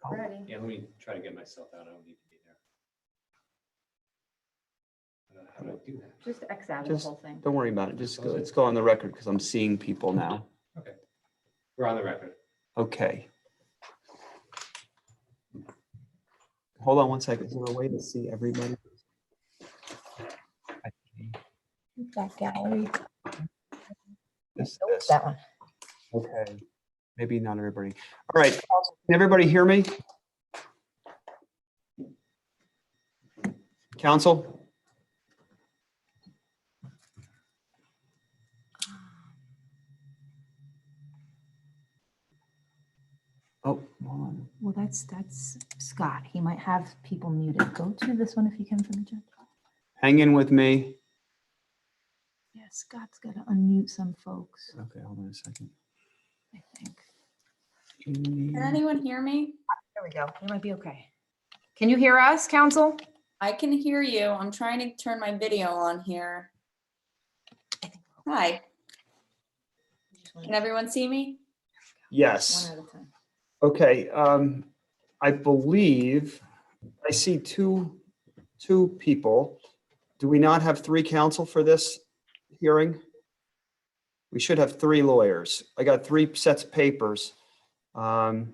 Ready. Yeah, let me try to get myself out. I don't need to be there. How do I do that? Just X out of the Just whole thing. don't worry about it. Just go, let's go on the record because I'm seeing people now. Okay, we're on the record. Okay. Hold on one second. Is there a way to see everybody? That gallery. This. That one. Okay. Maybe not everybody. All right. Can everybody hear me? Council? Oh, hold on. Well, that's Scott. He might have people muted. Go to this one if you can for me, Judge. Hang in with me. Yeah, Scott's got to unmute some folks, Okay, hold on a second. I think. Can anyone hear me? There we go. You might be okay. Can you hear us, Council? I can hear you. I'm trying to turn my video on here. Hi, can everyone see me? Yes. One at a time. Okay. I believe I see two people. Do we not have three counsel for this hearing? We should have three lawyers. I got three sets of papers. Let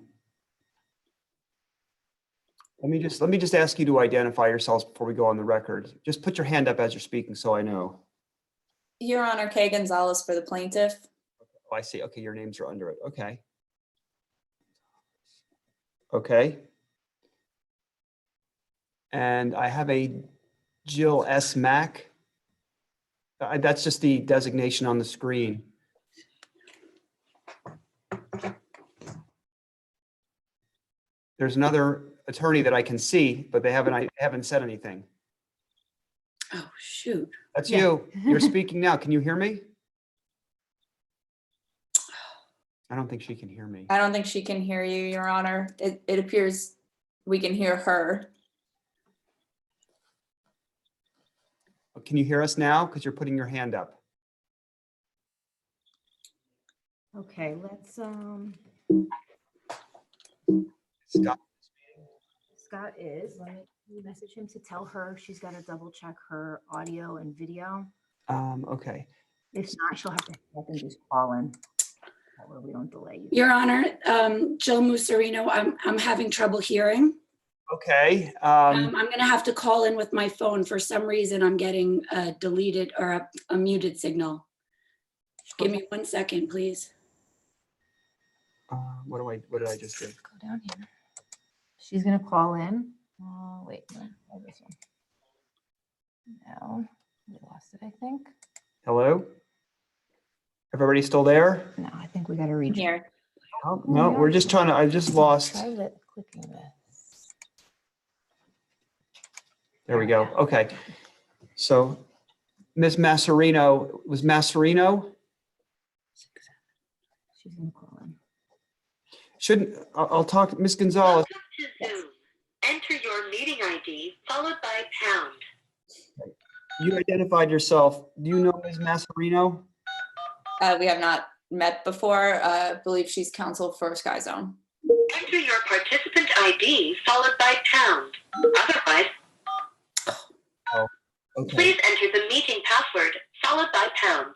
me just ask you to identify yourselves before we go on the record. Just put your hand up as you're speaking so I know. Your Honor, Kay Gonzalez for the plaintiff. Oh, I see. Okay, your names are under it. Okay. Okay. And I have a Jill S. Mack. That's just the designation on the screen. There's another attorney that I can see, but they haven't said anything. Oh, shoot. That's Yeah. you. You're speaking now. Can you hear me? I don't think she can hear me. I don't think she can hear you, Your Honor. It appears we can hear her. Can you hear us now? Because you're putting your hand up. Okay, let's Scott. Scott is, let me message him to tell her she's got to double check her audio and video. Okay. If not, she'll have to hang up and just call in. That way we don't delay you. Your Honor, Jill Musarino, I'm having trouble hearing. Okay. I'm going to have to call in with my phone. For some reason, I'm getting a deleted or a muted signal. Give me 1 second, please. What did I just do? Go down here. She's gonna call in. Wait, no, try this one. No, we lost it, I think. Hello? Everybody still there? No, I think we gotta read Here. Oh, no, we're just trying to, I just lost. Try clicking this. There we go. Okay. So Ms. Masserino, was Masserino? She's gonna call in. I'll talk, Ms. Gonzalez. To Zoom, enter your meeting ID followed by pound. You identified yourself. Do you know Ms. Masserino? We have not met before. I believe she's counsel for Sky Zone. Enter your participant ID followed by pound. Otherwise, Okay. please enter the meeting password followed by pound.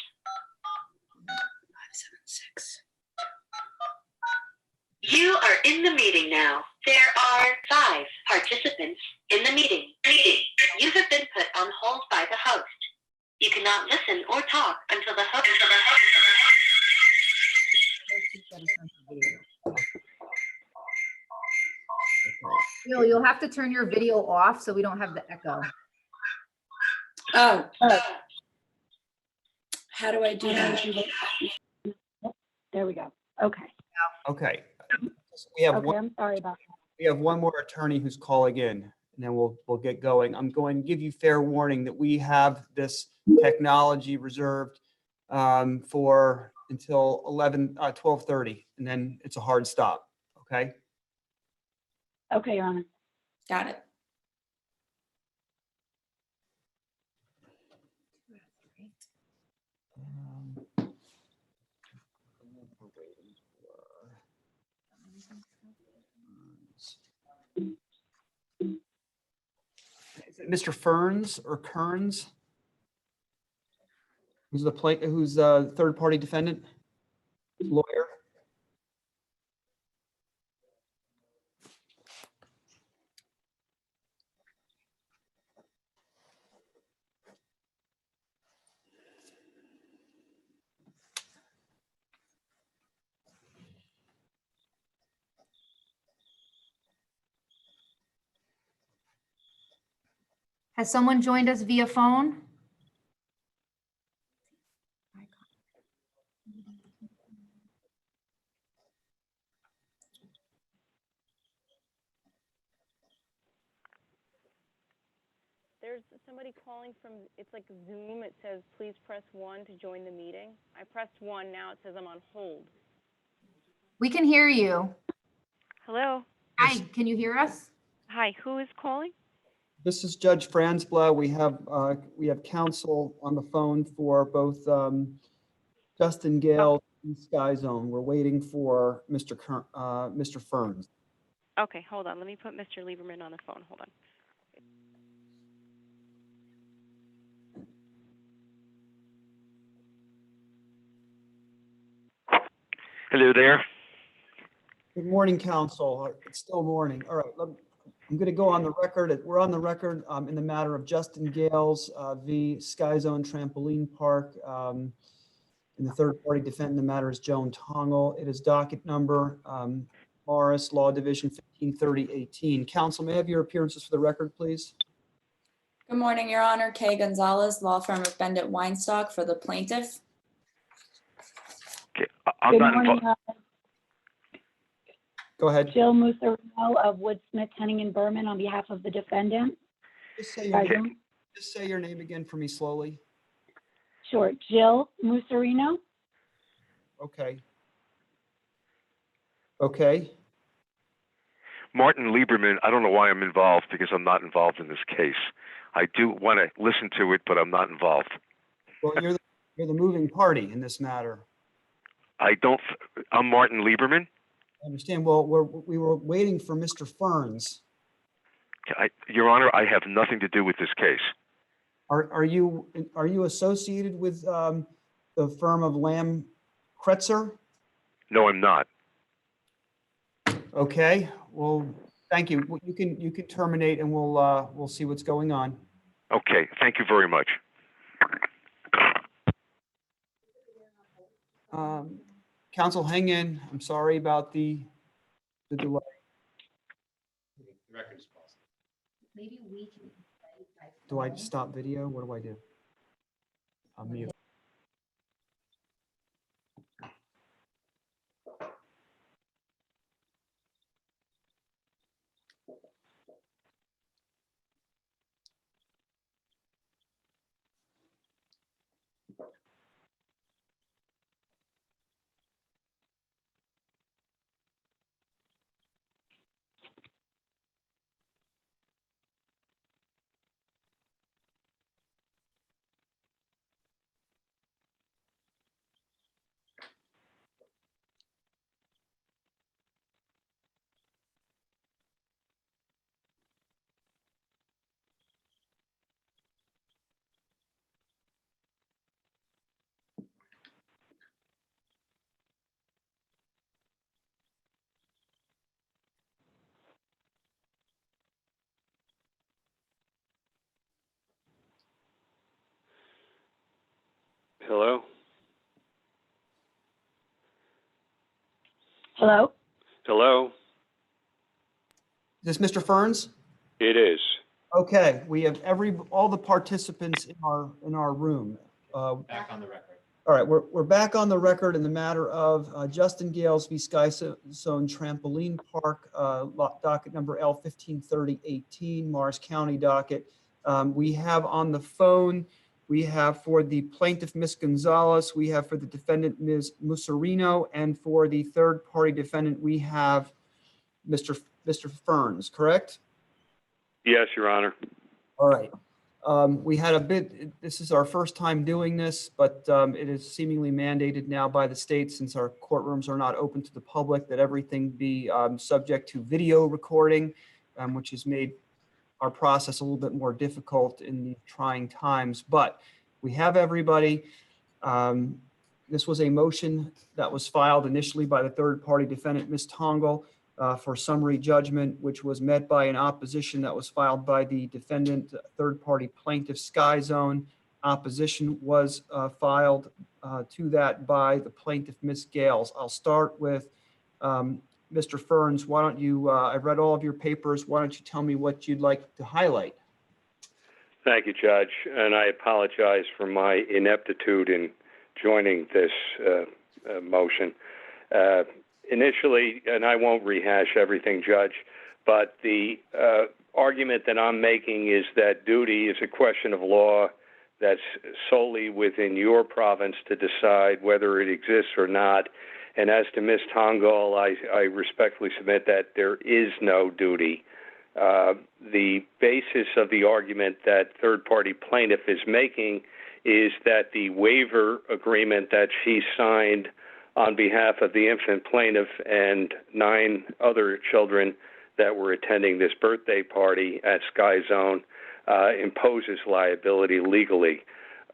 576. You are in the meeting now. There are 5 participants in the meeting. You have been put on hold by the host. You cannot listen or talk until the host. No, you'll have to turn your video off so we don't have the echo. Oh, how do I do that? There we go. Okay. Okay. We have Okay, I'm sorry about that. we have one more attorney who's calling in, and then we'll get going. I'm going to give you fair warning that we have this technology reserved for until 12:30, and then it's a hard stop. Okay. Okay, Your Honor. Got it. Is it Mr. Ferns or Kearns? Who's the third-party defendant? Lawyer? Has someone joined us via phone? There's somebody calling from, it's like Zoom. It says, please press 1 to join the meeting. I pressed 1. Now it says I'm on hold. We can hear you. Hello? Hi, can you hear us? Hi, who is calling? This is Judge Franzblau. We have counsel on the phone for both Justin Gale and Sky Zone. We're waiting for Mr. Ferns. Okay, hold on. Let me put Mr. Lieberman on the phone. Hold on. Hello there. Good morning, counsel. It's still morning. All right, I'm going to go on the record. We're on the record in the matter of Justin Gales v. Sky Zone Trampoline Park. And the third-party defendant in the matter is Joan Tongle. It is docket number Morris Law Division 1530-18. Counsel, may I have your appearances for the record, please? Good morning, Your Honor. Kay Gonzalez, law firm of Bendit Weinstock for the plaintiff. Okay, I'm Good not morning, involved. Go ahead. Jill Musarino of Woodsmith, Henning and Berman on behalf of the defendant. Just say your name again for me slowly. Sure, Jill Musarino. Okay. Okay. Martin Lieberman, I don't know why I'm involved because I'm not involved in this case. I do want to listen to it, but I'm not involved. Well, you're the moving party in this matter. I'm Martin Lieberman. I understand. Well, we were waiting for Mr. Ferns. Your Honor, I have nothing to do with this case. Are you associated with the firm of Lamb Kretzer? No, I'm not. Okay. Well, thank you. You can terminate, and we'll see what's going on. Okay, thank you very much. Counsel, hang in. I'm sorry about the delay. The record is paused. Maybe we can. Do I stop video? What do I do? I'll mute. Hello? Hello? Hello? Is this Mr. Ferns? It is. Okay, we have all the participants in our room. Back on the record. All right, we're back on the record in the matter of Justin Gales v. Sky Zone Trampoline Park, docket number L-1530-18, Morris County docket. We have on the phone, we have for the plaintiff, Ms. Gonzalez, we have for the defendant, Ms. Musarino, and for the third-party defendant, we have Mr. Ferns, correct? Yes, Your Honor. All right. We had this is our first time doing this, but it is seemingly mandated now by the state, since our courtrooms are not open to the public, that everything be subject to video recording. which has made our process a little bit more difficult in the trying times. But we have everybody. This was a motion that was filed initially by the third-party defendant, Ms. Tongol, for summary judgment, which was met by an opposition that was filed by the defendant, third-party plaintiff, Sky Zone. Opposition was filed to that by the plaintiff, Ms. Gales. I'll start with Mr. Ferns. Why don't you, I've read all of your papers. Why don't you tell me what you'd like to highlight? Thank you, Judge, and I apologize for my ineptitude in joining this motion. Initially, and I won't rehash everything, Judge, but the argument that I'm making is that duty is a question of law that's solely within your province to decide whether it exists or not. And as to Ms. Tongol, I respectfully submit that there is no duty. The basis of the argument that third-party plaintiff is making is that the waiver agreement that she signed on behalf of the infant plaintiff and 9 other children that were attending this birthday party at Sky Zone imposes liability legally.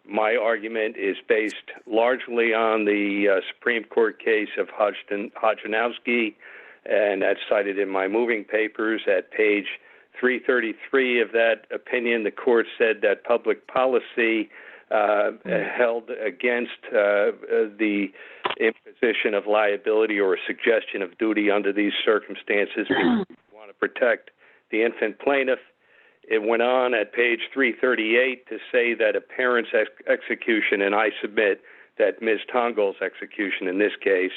My argument is based largely on the Supreme Court case of Hodjanowski, and that's cited in my moving papers. At page 333 of that opinion, the court said that public policy held against the imposition of liability or a suggestion of duty under these circumstances. We want to protect the infant plaintiff. It went on at page 338 to say that a parent's execution, and I submit that Ms. Tongol's execution in this case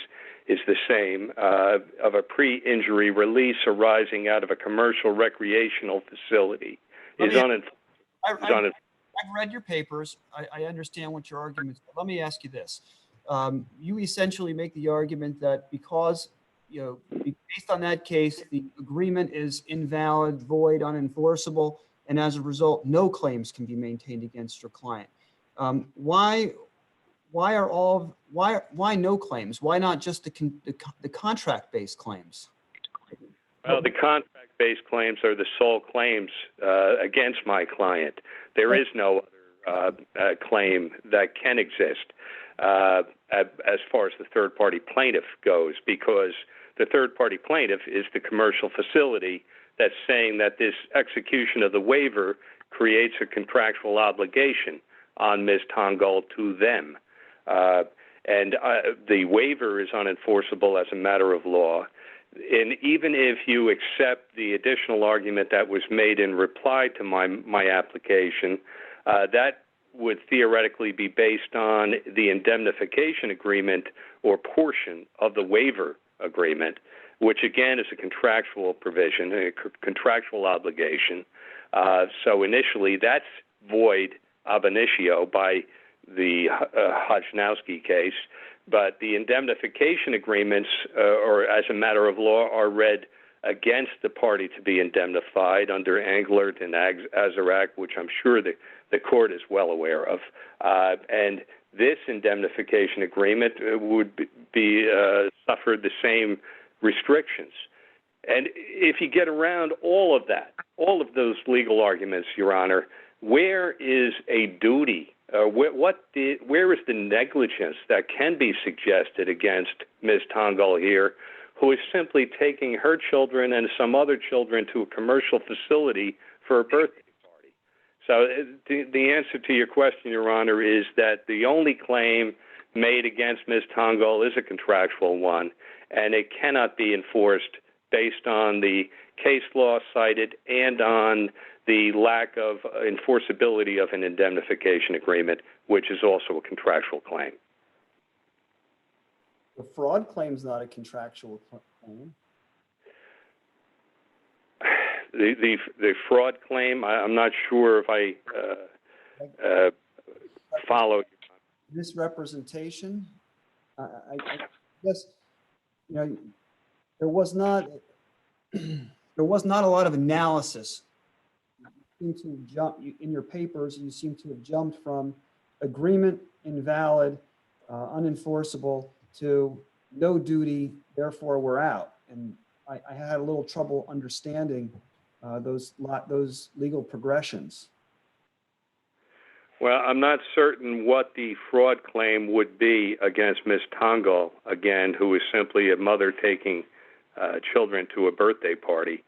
is the same, of a pre-injury release arising out of a commercial recreational facility is I've read your papers. I understand what your argument is. Let me ask you this. You essentially make the argument that because, based on that case, the agreement is invalid, void, unenforceable, and as a result, no claims can be maintained against your client. Why no claims? Why not just the contract-based claims? Well, the contract-based claims are the sole claims against my client. There is no other claim that can exist as far as the third-party plaintiff goes, because the third-party plaintiff is the commercial facility that's saying that this execution of the waiver creates a contractual obligation on Ms. Tongol to them. And the waiver is unenforceable as a matter of law. And even if you accept the additional argument that was made in reply to my application, that would theoretically be based on the indemnification agreement or portion of the waiver agreement, which again is a contractual provision, a contractual obligation. So initially that's void ab initio by the Hodjanowski case, but the indemnification agreements, or as a matter of law, are read against the party to be indemnified under Englert and Azarac, which I'm sure the court is well aware of. And this indemnification agreement would be suffered the same restrictions. And if you get around all of that, all of those legal arguments, Your Honor, where is a duty? Where is the negligence that can be suggested against Ms. Tongol here, who is simply taking her children and some other children to a commercial facility for a birthday party? So the answer to your question, Your Honor, is that the only claim made against Ms. Tongol is a contractual one, and it cannot be enforced based on the case law cited and on the lack of enforceability of an indemnification agreement, which is also a contractual claim. The fraud claim is not a contractual claim. The fraud claim, I'm not sure if I follow. Misrepresentation. I guess there was not a lot of analysis. You seem to have jumped in your papers. You seem to have jumped from agreement invalid, unenforceable, to no duty, therefore we're out. And I had a little trouble understanding those legal progressions? Well, I'm not certain what the fraud claim would be against Ms. Tongal, again, who is simply a mother taking children to a birthday party.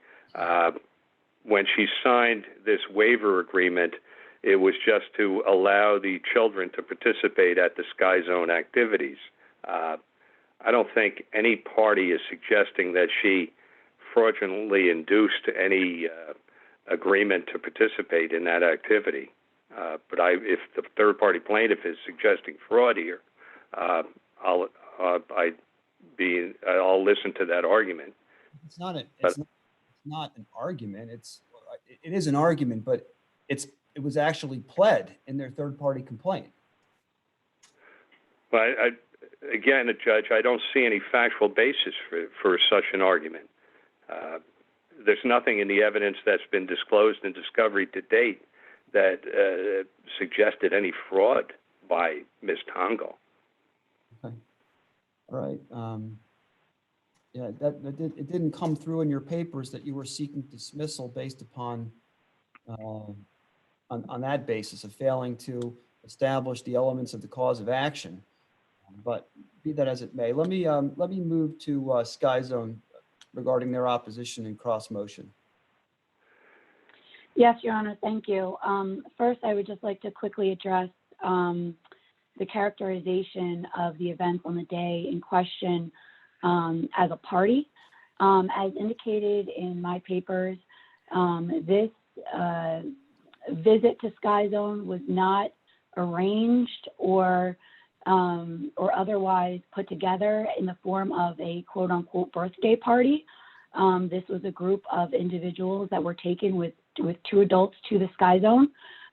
When she signed this waiver agreement, it was just to allow the children to participate at the Sky Zone activities. I don't think any party is suggesting that she fraudulently induced any agreement to participate in that activity. But if the third-party plaintiff is suggesting fraud here, I'll listen to that argument. It's not an argument. It is an argument, but it was actually pled in their third-party complaint. But again, Judge, I don't see any factual basis for such an argument. There's nothing in the evidence that's been disclosed in discovery to date that suggested any fraud by Ms. Tongal. Okay. All right. Yeah, it didn't come through in your papers that you were seeking dismissal based upon on that basis of failing to establish the elements of the cause of action. But be that as it may, let me move to Sky Zone regarding their opposition and cross motion. Yes, Your Honor, thank you. First, I would just like to quickly address the characterization of the events on the day in question as a party. As indicated in my papers, this visit to Sky Zone was not arranged or otherwise put together in the form of a quote-unquote birthday party. This was a group of individuals that were taken with two adults to the Sky Zone.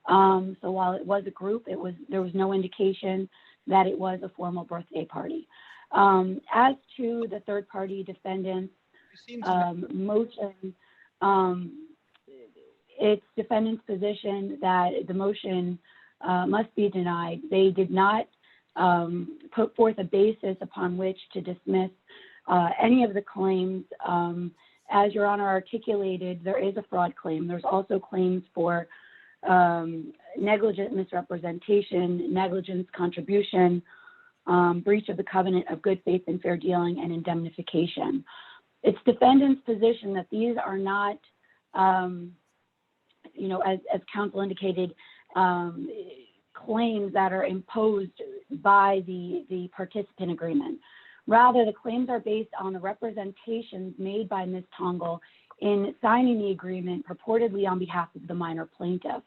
So while it was a group, there was no indication that it was a formal birthday party. As to the third-party defendant's motion, it's defendant's position that the motion must be denied. They did not put forth a basis upon which to dismiss any of the claims. As Your Honor articulated, there is a fraud claim. There's also claims for negligent misrepresentation, negligence contribution, breach of the covenant of good faith and fair dealing, and indemnification. It's defendant's position that these are not, as counsel indicated, claims that are imposed by the participant agreement. Rather, the claims are based on the representations made by Ms. Tongal in signing the agreement purportedly on behalf of the minor plaintiff.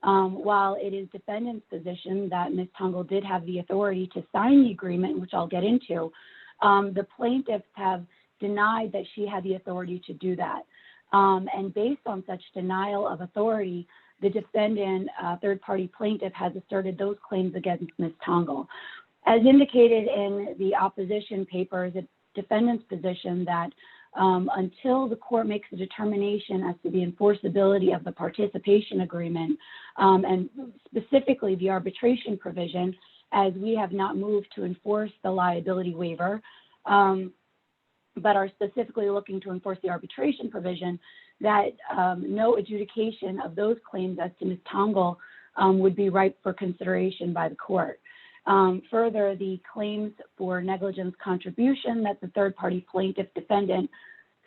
While it is defendant's position that Ms. Tongal did have the authority to sign the agreement, which I'll get into, the plaintiffs have denied that she had the authority to do that. And based on such denial of authority, the defendant, third-party plaintiff, has asserted those claims against Ms. Tongal. As indicated in the opposition papers, it's defendant's position that until the court makes a determination as to the enforceability of the participation agreement, and specifically the arbitration provision, as we have not moved to enforce the liability waiver, but are specifically looking to enforce the arbitration provision, that no adjudication of those claims as to Ms. Tongal would be ripe for consideration by the court. Further, the claims for negligence contribution that the third-party plaintiff defendant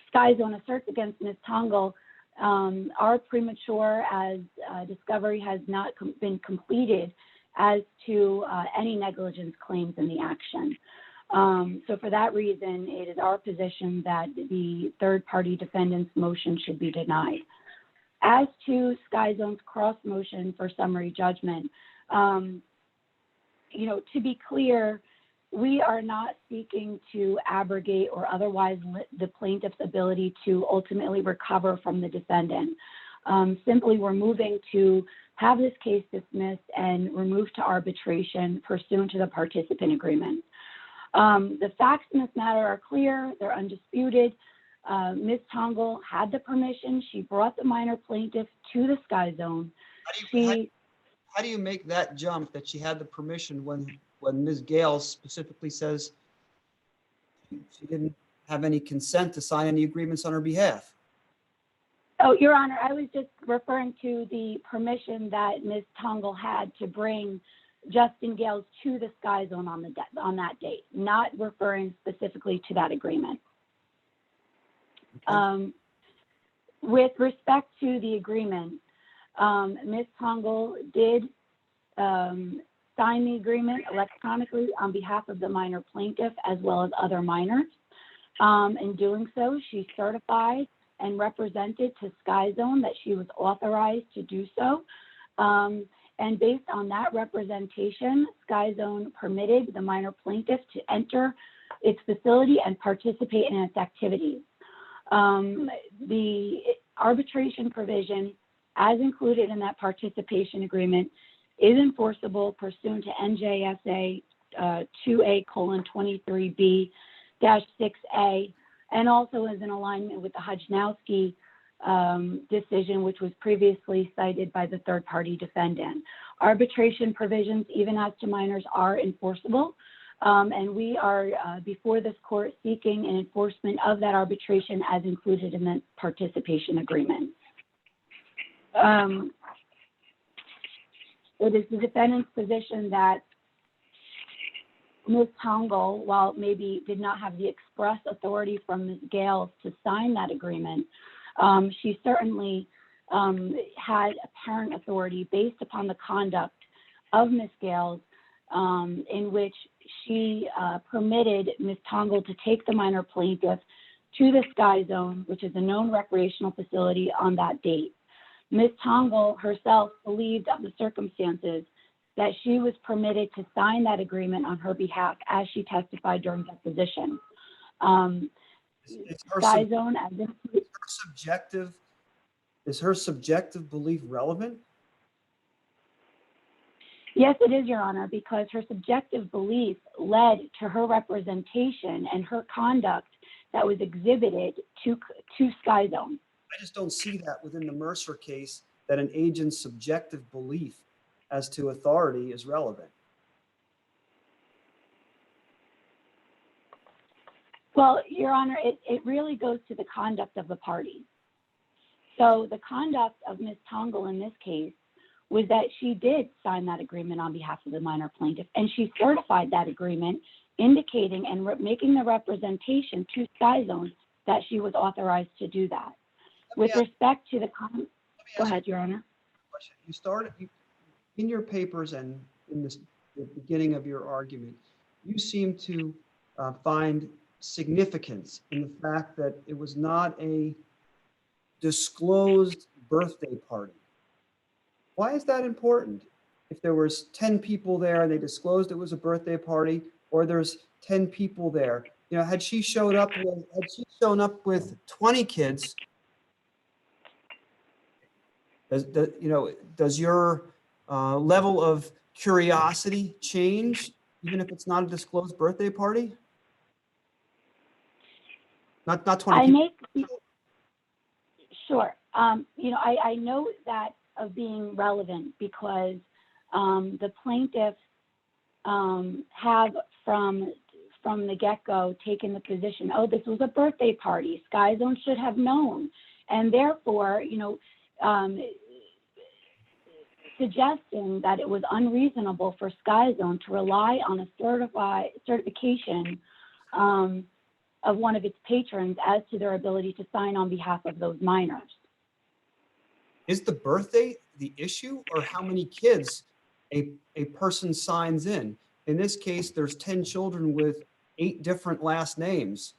Sky Zone asserts against Ms. Tongal are premature, as discovery has not been completed as to any negligence claims in the action. So for that reason, it is our position that the third-party defendant's motion should be denied. As to Sky Zone's cross motion for summary judgment, to be clear, we are not seeking to abrogate or otherwise limit the plaintiff's ability to ultimately recover from the defendant. Simply, we're moving to have this case dismissed and removed to arbitration pursuant to the participant agreement. The facts in this matter are clear, they're undisputed. Ms. Tongal had the permission. She brought the minor plaintiff to the Sky Zone. How do you make that jump that she had the permission when Ms. Gale specifically says she didn't have any consent to sign any agreements on her behalf? Oh, Your Honor, I was just referring to the permission that Ms. Tongle had to bring Justin Gales to the Sky Zone on that date, not referring specifically to that agreement. With respect to the agreement, Ms. Tongle did sign the agreement electronically on behalf of the minor plaintiff as well as other minors. In doing so, she certified and represented to Sky Zone that she was authorized to do so. And based on that representation, Sky Zone permitted the minor plaintiff to enter its facility and participate in its activities. The arbitration provision, as included in that participation agreement, is enforceable pursuant to NJSA 2A:23B-6A, and also is in alignment with the Hajnowski decision, which was previously cited by the third-party defendant. Arbitration provisions, even as to minors, are enforceable, and we are before this court seeking an enforcement of that arbitration as included in the participation agreement. It is the defendant's position that Ms. Tongle, while maybe did not have the express authority from Ms. Gales to sign that agreement, she certainly had apparent authority based upon the conduct of Ms. Gales, in which she permitted Ms. Tongle to take the minor plaintiff to the Sky Zone, which is a known recreational facility, on that date. Ms. Tongle herself believed of the circumstances that she was permitted to sign that agreement on her behalf as she testified during deposition. Sky Zone, as in, is her subjective belief relevant? yes, it is, Your Honor, because her subjective belief led to her representation and her conduct that was exhibited to Sky Zone. I just don't see that within the Mercer case, that an agent's subjective belief as to authority is relevant. Well, Your Honor, it really goes to the conduct of the parties. So the conduct of Ms. Tongle in this case was that she did sign that agreement on behalf of the minor plaintiff, and she certified that agreement, indicating and making the representation to Sky Zone that she was authorized to do that. With respect to the go ahead, Your Honor. You started in your papers and in the beginning of your argument, you seem to find significance in the fact that it was not a disclosed birthday party. Why is that important? If there was 10 people there and they disclosed it was a birthday party, or there's 10 people there, you know, had she shown up with 20 kids, does your level of curiosity change even if it's not a disclosed birthday party? Not 20 people. Sure. I know that of being relevant because the plaintiffs have from the get-go taken the position, oh, this was a birthday party. Sky Zone should have known. And therefore, suggesting that it was unreasonable for Sky Zone to rely on a certification of one of its patrons as to their ability to sign on behalf of those minors. Is the birthday the issue, or how many kids a person signs in? In this case, there's 10 children with 8 different last names.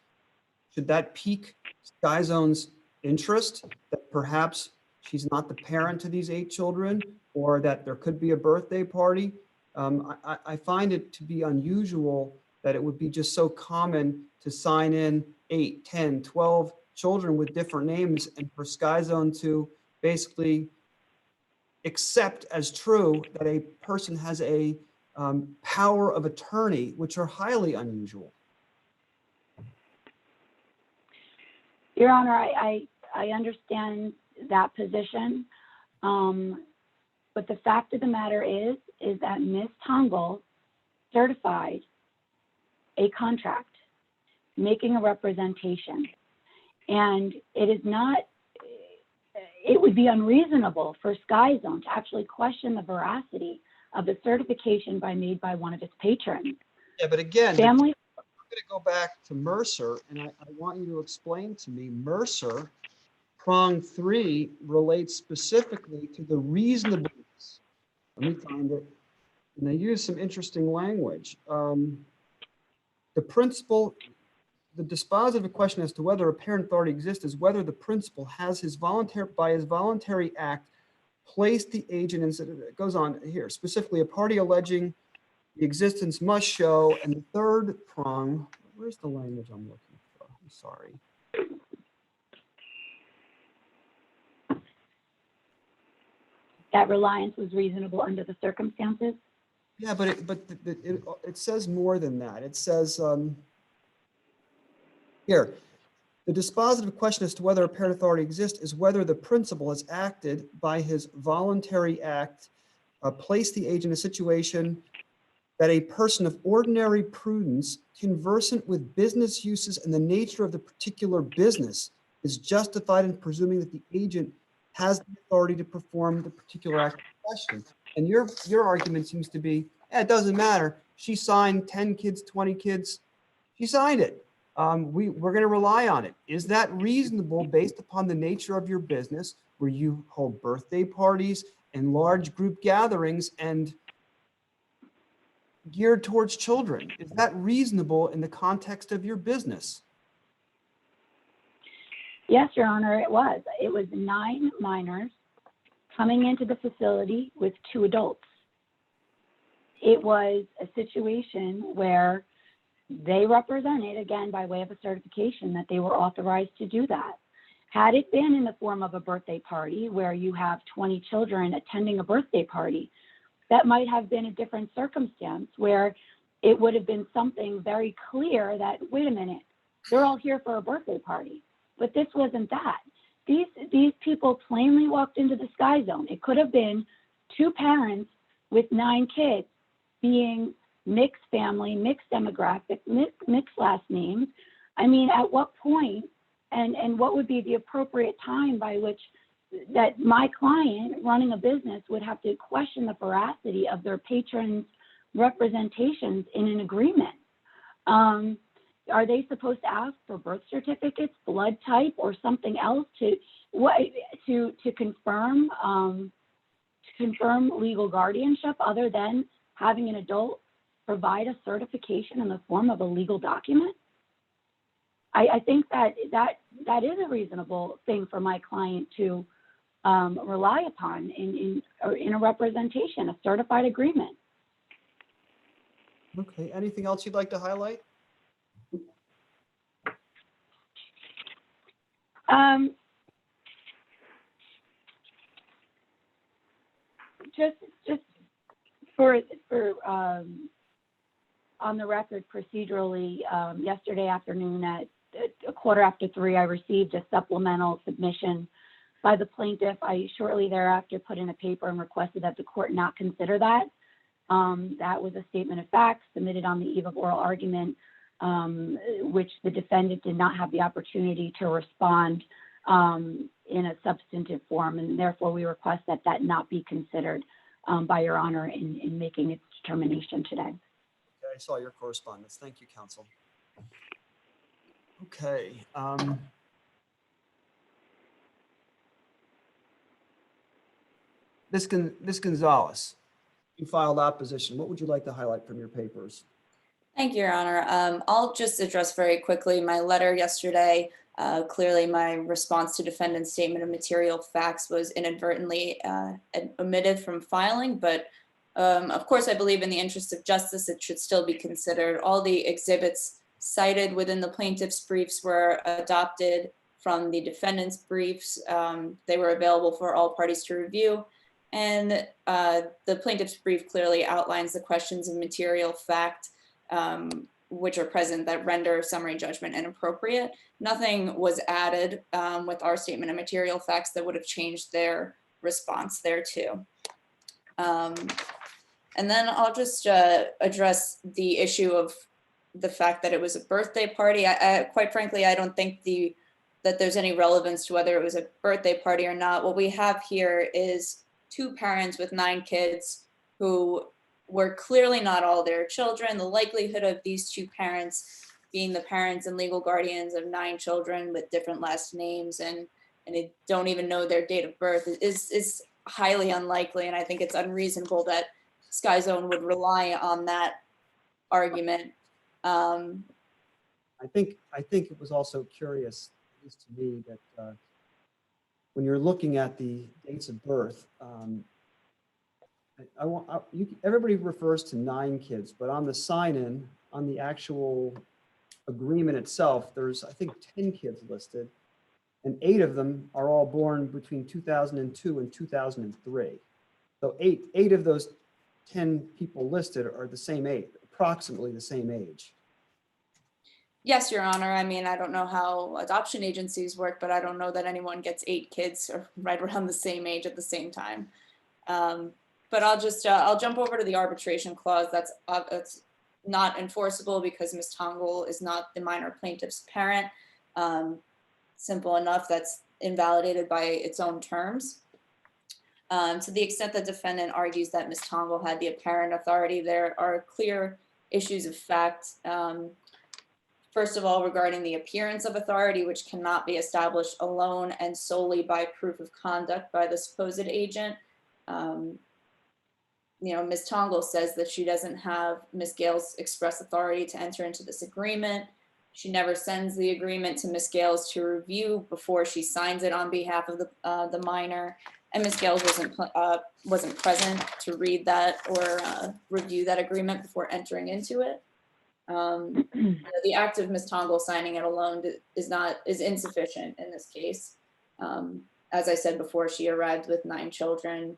Should that pique Sky Zone's interest that perhaps she's not the parent to these 8 children, or that there could be a birthday party? I find it to be unusual that it would be just so common to sign in 8, 10, 12 children with different names, and for Sky Zone to basically accept as true that a person has a power of attorney, which are highly unusual. Your Honor, I understand that position, but the fact of the matter is that Ms. Tongle certified a contract, making a representation, and it is not it would be unreasonable for Sky Zone to actually question the veracity of the certification made by one of its patrons. Yeah, but again, Family, I'm going to go back to Mercer, and I want you to explain to me, Mercer, prong 3 relates specifically to the reasonableness. Let me find it. And they use some interesting language. The principal, the dispositive question as to whether apparent authority exists is whether the principal has by his voluntary act, placed the agent in, it goes on here, specifically a party alleging the existence must show, and the third prong, where's the language I'm looking for? I'm sorry. that reliance was reasonable under the circumstances. Yeah, but it says more than that. It says, here, the dispositive question as to whether apparent authority exists is whether the principal has acted by his voluntary act, placed the agent in a situation that a person of ordinary prudence, conversant with business uses and the nature of the particular business, is justified in presuming that the agent has the authority to perform the particular act in question. And your argument seems to be, it doesn't matter. She signed 10 kids, 20 kids. She signed it. We're going to rely on it. Is that reasonable based upon the nature of your business, where you hold birthday parties and large group gatherings and geared towards children? Is that reasonable in the context of your business? Yes, Your Honor, it was. It was 9 minors coming into the facility with 2 adults. It was a situation where they represented, again, by way of a certification, that they were authorized to do that. Had it been in the form of a birthday party where you have 20 children attending a birthday party, that might have been a different circumstance where it would have been something very clear that, wait a minute, they're all here for a birthday party. But this wasn't that. These people plainly walked into the Sky Zone. It could have been 2 parents with 9 kids being mixed family, mixed demographic, mixed last names. I mean, at what point and what would be the appropriate time by which that my client running a business would have to question the veracity of their patrons' representations in an agreement? Are they supposed to ask for birth certificates, blood type, or something else to confirm legal guardianship other than having an adult provide a certification in the form of a legal document? I think that is a reasonable thing for my client to rely upon in a representation, a certified agreement. Okay, anything else you'd like to highlight? Just for on the record procedurally, yesterday afternoon at 3:15, I received a supplemental submission by the plaintiff. I shortly thereafter put in a paper and requested that the court not consider that. That was a statement of facts submitted on the eve of oral argument, which the defendant did not have the opportunity to respond in a substantive form, and therefore we request that that not be considered by Your Honor in making its determination today. Okay, I saw your correspondence. Thank you, counsel. Okay. Ms. Gonzalez, you filed opposition. What would you like to highlight from your papers? Thank you, Your Honor. I'll just address very quickly my letter yesterday. Clearly, my response to defendant's statement of material facts was inadvertently omitted from filing, but of course, I believe in the interest of justice, it should still be considered. All the exhibits cited within the plaintiff's briefs were adopted from the defendant's briefs. They were available for all parties to review. And the plaintiff's brief clearly outlines the questions of material fact which are present that render summary judgment inappropriate. Nothing was added with our statement of material facts that would have changed their response thereto. And then I'll just address the issue of the fact that it was a birthday party. Quite frankly, I don't think the that there's any relevance to whether it was a birthday party or not. What we have here is two parents with 9 kids who were clearly not all their children. The likelihood of these two parents being the parents and legal guardians of 9 children with different last names and they don't even know their date of birth is highly unlikely. And I think it's unreasonable that Sky Zone would rely on that argument. I think it was also curious, at least to me, that when you're looking at the dates of birth, everybody refers to 9 kids, but on the sign-in, on the actual agreement itself, there's, I think, 10 kids listed, and 8 of them are all born between 2002 and 2003. So eight of those 10 people listed are the same age, approximately the same age. Yes, Your Honor. I mean, I don't know how adoption agencies work, but I don't know that anyone gets 8 kids or right around the same age at the same time. But I'll jump over to the arbitration clause. That's not enforceable because Ms. Tongol is not the minor plaintiff's parent. Simple enough, that's invalidated by its own terms. To the extent the defendant argues that Ms. Tongol had the apparent authority, there are clear issues of fact. First of all, regarding the appearance of authority, which cannot be established alone and solely by proof of conduct by the supposed agent. Ms. Tongol says that she doesn't have Ms. Gales' express authority to enter into this agreement. She never sends the agreement to Ms. Gales to review before she signs it on behalf of the minor. And Ms. Gales wasn't present to read that or review that agreement before entering into it. The act of Ms. Tongol signing it alone is insufficient in this case. As I said before, she arrived with 9 children.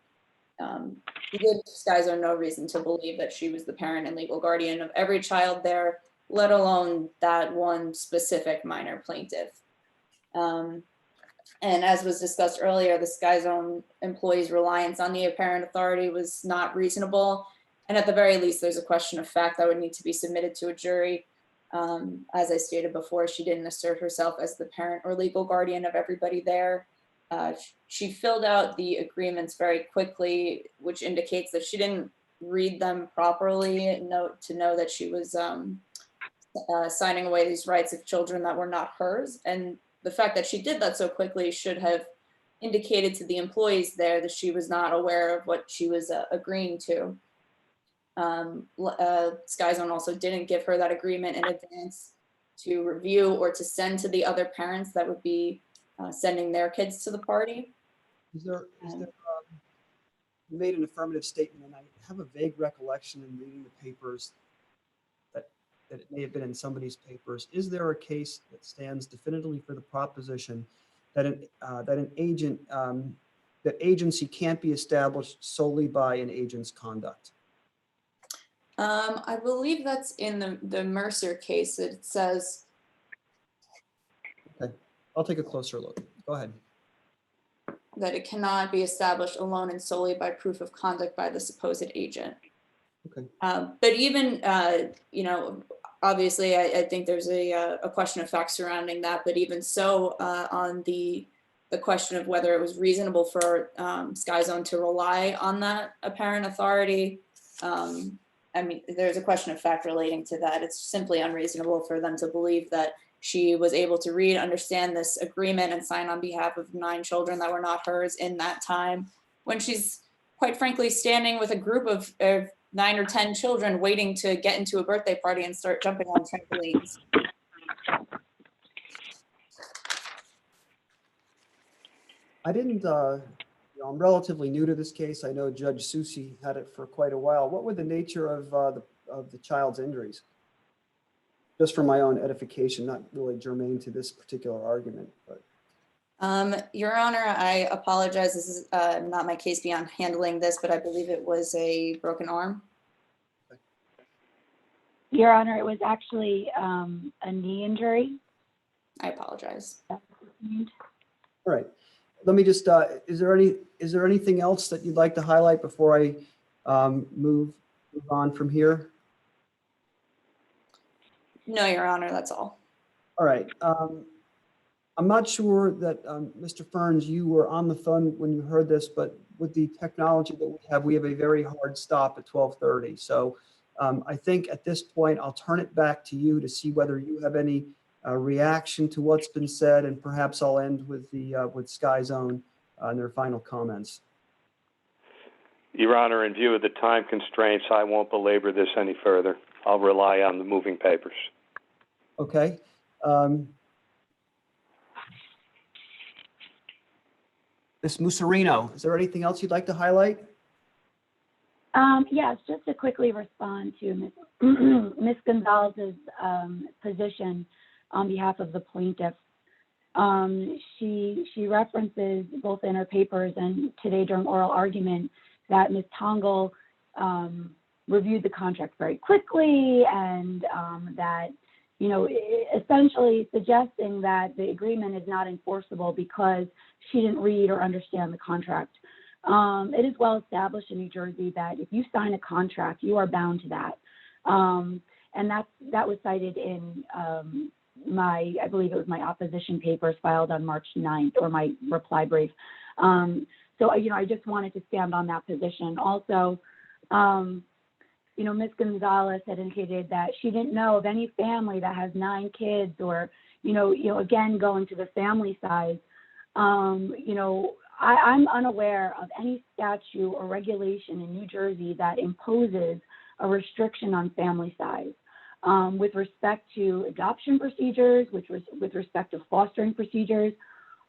She gave Sky Zone no reason to believe that she was the parent and legal guardian of every child there, let alone that one specific minor plaintiff. And as was discussed earlier, the Sky Zone employees' reliance on the apparent authority was not reasonable. And at the very least, there's a question of fact that would need to be submitted to a jury. As I stated before, she didn't assert herself as the parent or legal guardian of everybody there. She filled out the agreements very quickly, which indicates that she didn't read them properly to know that she was signing away these rights of children that were not hers. And the fact that she did that so quickly should have indicated to the employees there that she was not aware of what she was agreeing to. Sky Zone also didn't give her that agreement in advance to review or to send to the other parents that would be sending their kids to the party. You made an affirmative statement, and I have a vague recollection in reading the papers that it may have been in somebody's papers. Is there a case that stands definitively for the proposition that an agent, that agency can't be established solely by an agent's conduct? I believe that's in the Mercer case. It says. Okay, I'll take a closer look. Go ahead. That it cannot be established alone and solely by proof of conduct by the supposed agent. Okay. But even, obviously, I think there's a question of fact surrounding that. But even so, on the question of whether it was reasonable for Sky Zone to rely on that apparent authority, I mean, there's a question of fact relating to that. It's simply unreasonable for them to believe that she was able to read, understand this agreement and sign on behalf of 9 children that were not hers in that time, when she's quite frankly standing with a group of 9 or 10 children waiting to get into a birthday party and start jumping on trampolines. I didn't, I'm relatively new to this case. I know Judge Susi had it for quite a while. What were the nature of the child's injuries? Just for my own edification, not really germane to this particular argument, but. Your Honor, I apologize. This is not my case beyond handling this, but I believe it was a broken arm. Your Honor, it was actually a knee injury. I apologize. All right. Let me just, is there anything else that you'd like to highlight before I move on from here? No, Your Honor, that's all. All right. I'm not sure that, Mr. Ferns, you were on the phone when you heard this, but with the technology that we have a very hard stop at 12:30. So I think at this point, I'll turn it back to you to see whether you have any reaction to what's been said, and perhaps I'll end with with Sky Zone and their final comments. Your Honor, in view of the time constraints, I won't belabor this any further. I'll rely on the moving papers. Okay. Ms. Musarino, is there anything else you'd like to highlight? Yes, just to quickly respond to Ms. Gonzalez's position on behalf of the plaintiff. She references both in her papers and today during oral argument that Ms. Tongol reviewed the contract very quickly, and that, you know, essentially suggesting that the agreement is not enforceable because she didn't read or understand the contract. It is well established in New Jersey that if you sign a contract, you are bound to that. And that was cited in I believe it was my opposition papers filed on March 9th, or my reply brief. So, you know, I just wanted to stand on that position. Also, you know, Ms. Gonzalez had indicated that she didn't know of any family that has 9 kids, or, you know, again, going to the family size. You know, I'm unaware of any statute or regulation in New Jersey that imposes a restriction on family size. With respect to adoption procedures, with respect to fostering procedures,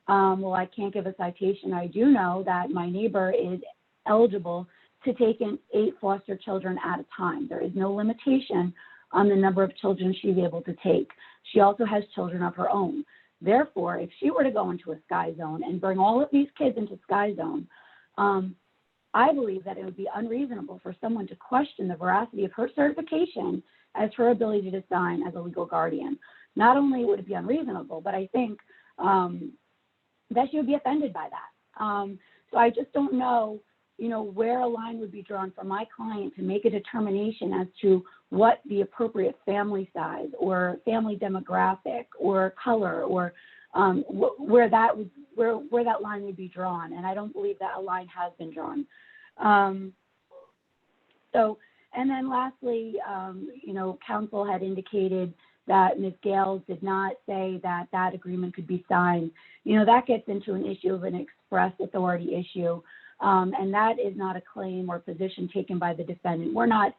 well, I can't give a citation. I do know that my neighbor is eligible to take in 8 foster children at a time. There is no limitation on the number of children she's able to take. She also has children of her own. Therefore, if she were to go into a Sky Zone and bring all of these kids into Sky Zone, I believe that it would be unreasonable for someone to question the veracity of her certification as her ability to sign as a legal guardian. Not only would it be unreasonable, but I think that she would be offended by that. So I just don't know, you know, where a line would be drawn for my client to make a determination as to what the appropriate family size or family demographic or color, or where that line would be drawn. And I don't believe that a line has been drawn. And then lastly, you know, counsel had indicated that Ms. Gales did not say that that agreement could be signed. You know, that gets into an issue of an express authority issue. And that is not a claim or position taken by the defendant. We're not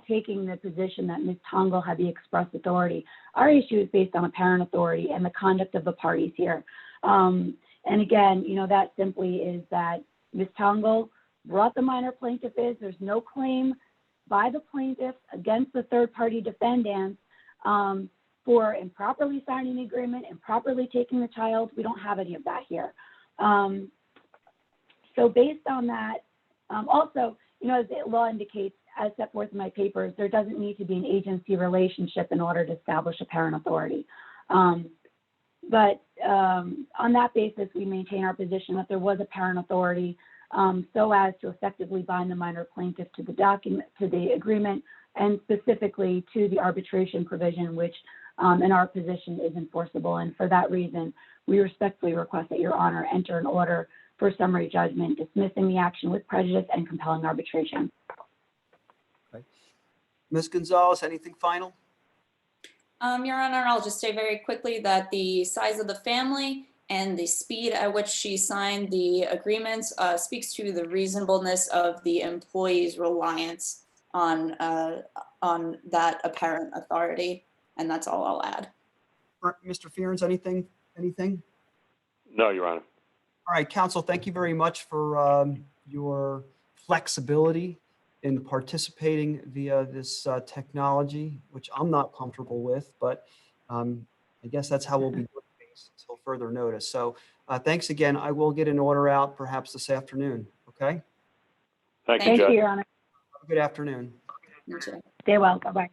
taking the position that Ms. Tongol had the express authority. Our issue is based on apparent authority and the conduct of the parties here. And again, you know, that simply is that Ms. Tongol brought the minor plaintiff in. There's no claim by the plaintiff against the third-party defendants for improperly signing the agreement, improperly taking the child. We don't have any of that here. So based on that, also, you know, as the law indicates, as set forth in my papers, there doesn't need to be an agency relationship in order to establish apparent authority. But on that basis, we maintain our position that there was apparent authority so as to effectively bind the minor plaintiff to the document, to the agreement, and specifically to the arbitration provision, which in our position is enforceable. And for that reason, we respectfully request that Your Honor enter an order for summary judgment, dismissing the action with prejudice and compelling arbitration. Okay. Ms. Gonzalez, anything final? Your Honor, I'll just say very quickly that the size of the family and the speed at which she signed the agreements speaks to the reasonableness of the employee's reliance on that apparent authority. And that's all I'll add. Mr. Fearns, anything? No, Your Honor. All right, counsel, thank you very much for your flexibility in participating via this technology, which I'm not comfortable with, but I guess that's how we'll be doing things until further notice. So thanks again. I will get an order out perhaps this afternoon, okay? Thank you, Thank Judge. you, Your Honor. Good afternoon. You too. Stay well. Bye-bye.